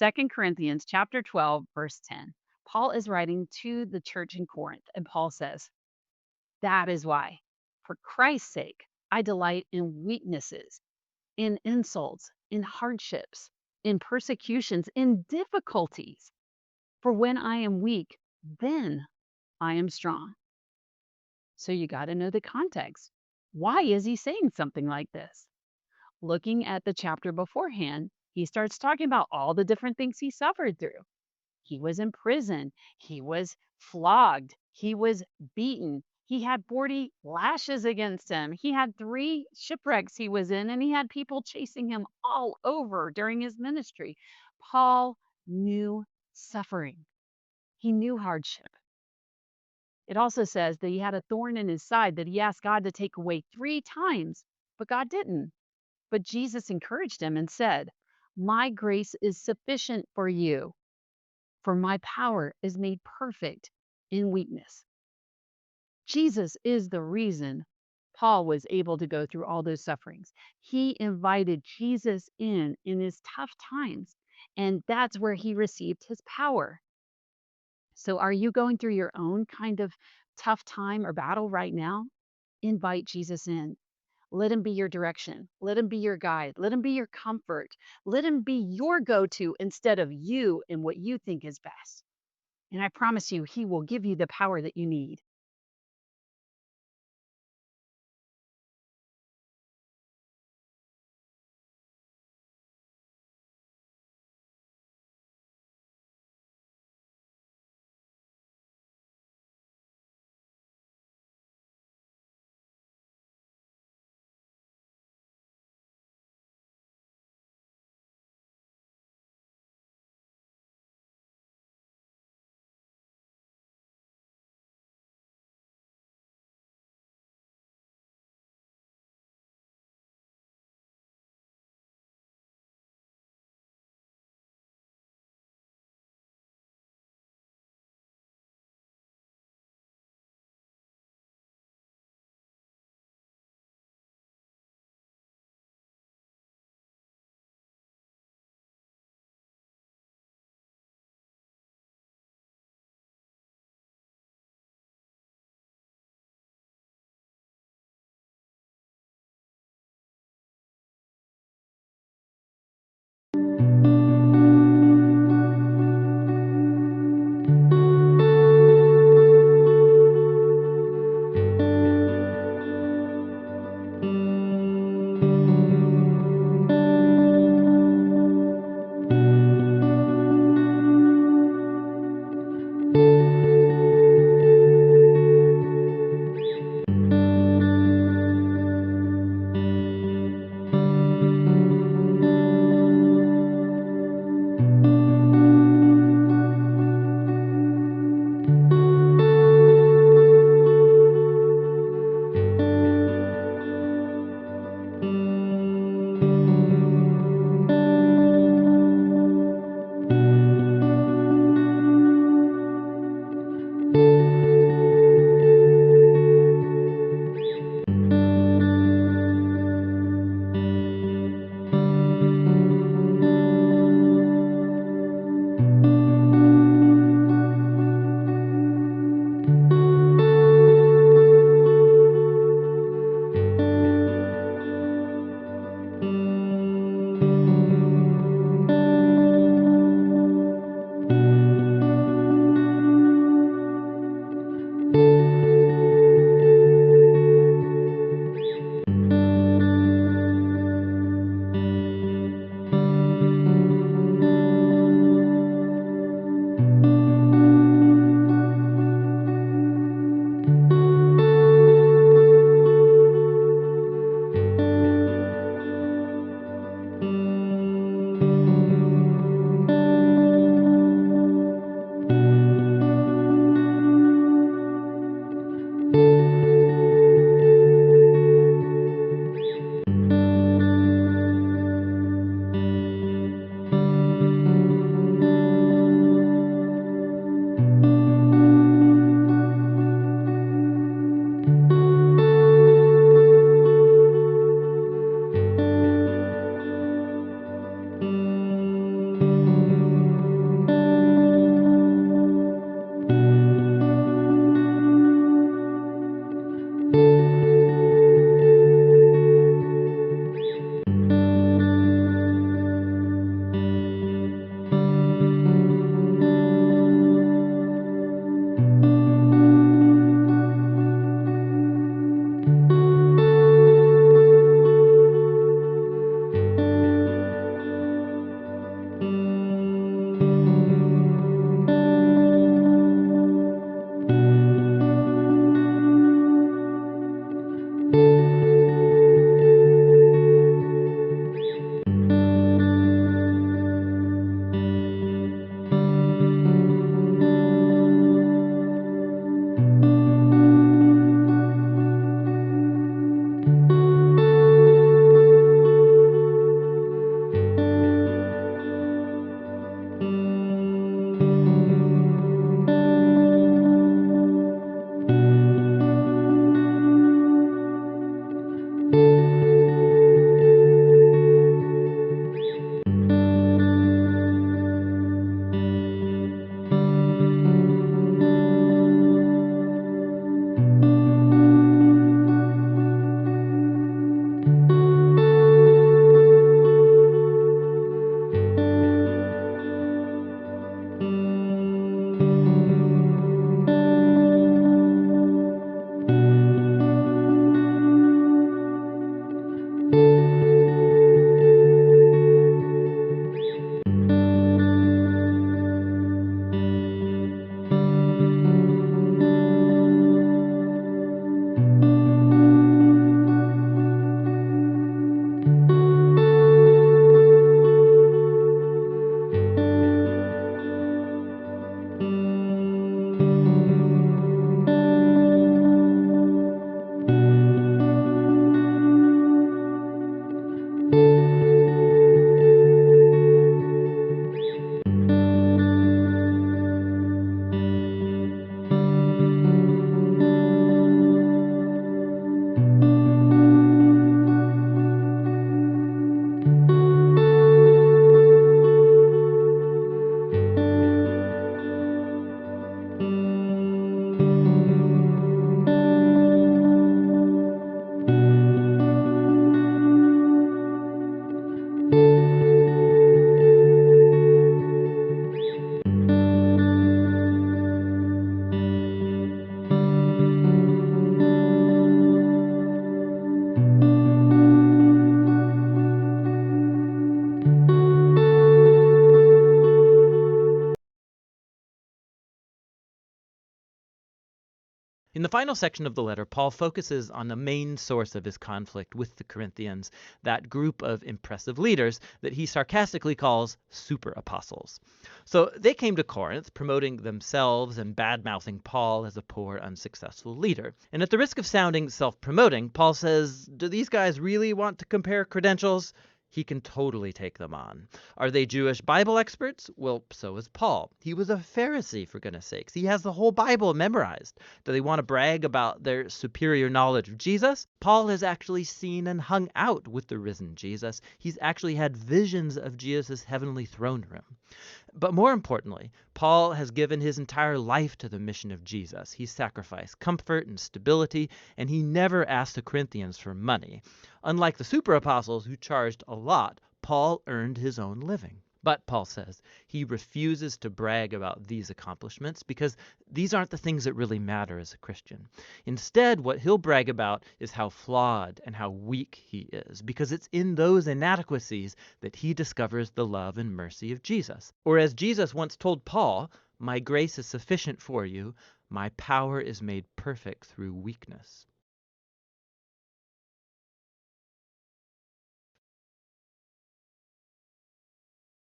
Second Corinthians chapter 12, verse 10. Paul is writing to the church in Corinth, and Paul says, "That is why, for Christ's sake, I delight in weaknesses, in insults, in hardships, in persecutions, in difficulties. For when I am weak, then I am strong." So you got to know the context. Why is he saying something like this? Looking at the chapter beforehand, he starts talking about all the different things he suffered through. He was in prison, he was flogged, he was beaten. He had 40 lashes against him. He had 3 shipwrecks he was in, and he had people chasing him all over during his ministry. Paul knew suffering. He knew hardship. It also says that he had a thorn in his side that he asked God to take away 3 times, but God didn't. But Jesus encouraged him and said, "My grace is sufficient for you, for my power is made perfect in weakness." Jesus is the reason Paul was able to go through all those sufferings. He invited Jesus in his tough times, and that's where he received his power. So, are you going through your own kind of tough time or battle right now? Invite Jesus in. Let him be your direction. Let him be your guide. Let him be your comfort. Let him be your go to instead of you and what you think is best. And I promise you, he will give you the power that you need. In the final section of the letter, Paul focuses on the main source of his conflict with the Corinthians, that group of impressive leaders that he sarcastically calls super apostles. So they came to Corinth promoting themselves and bad-mouthing Paul as a poor, unsuccessful leader. And at the risk of sounding self-promoting, Paul says, do these guys really want to compare credentials? He can totally take them on. Are they Jewish Bible experts? Well, so is Paul. He was a Pharisee, for goodness sakes. He has the whole Bible memorized. Do they want to brag about their superior knowledge of Jesus? Paul has actually seen and hung out with the risen Jesus. He's actually had visions of Jesus' heavenly throne room. But more importantly, Paul has given his entire life to the mission of Jesus. He sacrificed comfort and stability, and he never asked the Corinthians for money. Unlike the super apostles who charged a lot, Paul earned his own living. But, Paul says, he refuses to brag about these accomplishments because these aren't the things that really matter as a Christian. Instead, what he'll brag about is how flawed and how weak he is, because it's in those inadequacies that he discovers the love and mercy of Jesus. Or as Jesus once told Paul, "My grace is sufficient for you. My power is made perfect through weakness."